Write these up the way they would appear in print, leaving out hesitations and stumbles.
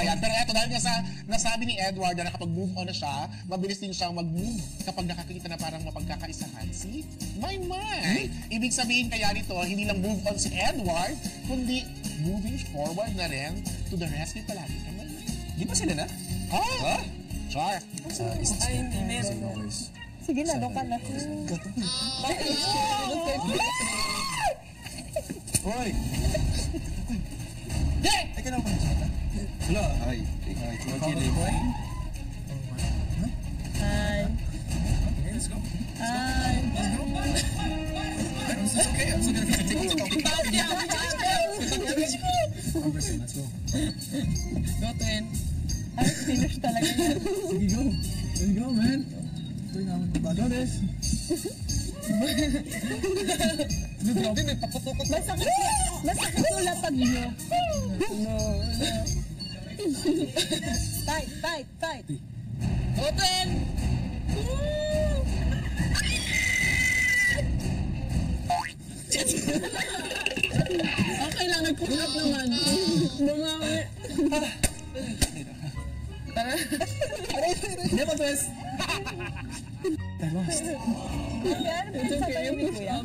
Ayan, pero eto, dahil nga sa nasabi ni Edward na nakapag-move on na siya, mabilis din siyang mag-move kapag nakakita na parang mapagkakaisahan. See? My. Ibig sabihin kaya nito, hindi lang move on si Edward, kundi moving forward na rin to the rescue palagi. Di ba sila na? Ha? Char. Ay, hindi meron. Sige na, doon ka na. Hoy! Yeah! Ay, ka na ako na. Hello. Hi. Hi. Hi. Okay, let's go. Hi. It's okay. I'm still gonna take it. Let's go. Go, Twin. Ay, finish talaga yan. Sige, go. Let's go, man. Go, this. Masakit yung lapag niyo. No. Tight. Go, Twin. Okay lang, nag-pull up naman. Bumawi. Tara. Hindi pa, Twist. I lost. Yan, sa tayo ni Kuya.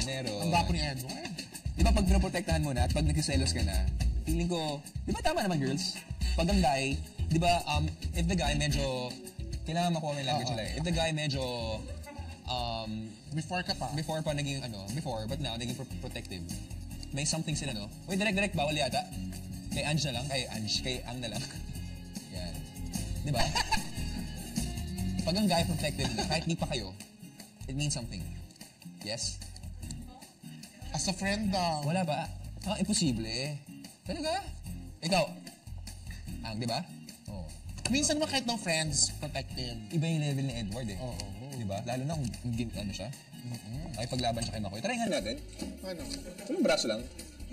Meron. Ang bapo ni Edward. Di ba pag pinoprotektahan mo na at pag nagsiselos ka na, feeling ko, di ba tama naman girls? Pag ang guy, di ba, if the guy medyo, kailangan makuha mo yung language nila eh. If the guy medyo, Before ka pa. before pa naging but now naging protective. May something sila, no? Uy, direct, bawal yata. Kay Ange na lang, kay Ang na lang. Yan. Di ba? Pag ang guy protective na, kahit di pa kayo, it means something. Yes? As a friend daw. Wala ba? Imposible. Talaga? Ikaw? Ang, di ba? Oo. Minsan naman kahit no friends, protective. Iba yung level ni Edward eh. Oo. Di ba? Lalo na kung ano siya. Ay, paglaban siya kay Makoy. Try nga natin. Ano? Yung braso lang.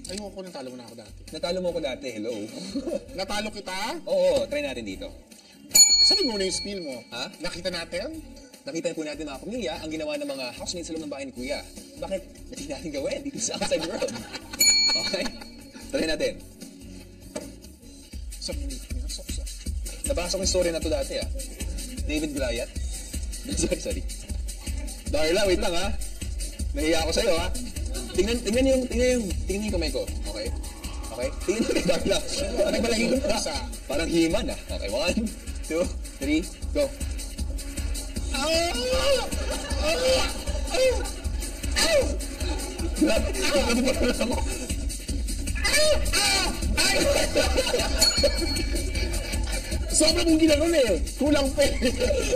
Ayoko nang talo mo na ako dati. Natalo mo ko dati. Hello. Natalo kita? Oo, try natin dito. Sabi mo na yung spiel mo. Ha? Nakita natin? Nakita po natin mga pamilya ang ginawa ng mga housemates sa loob ng bahay ni Kuya. Bakit natin natin gawin dito sa outside world? Okay? Try natin. Nabasa ko yung story na to dati ah. David Goliath. sorry. Darla, wait lang ha. Nahiya ako sa'yo ha. Tingnan yung kamay ko. Okay? Okay? Tingnan mo kay Darla. Parang malahigon ka. Parang himan ah. Okay, 1, 2, 3, go. Sobrang mong ginanon eh. Kulang pa eh.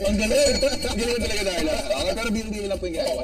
Ang galing. Ang galing talaga Darla. Okay, pero biro lang po yung ginawa.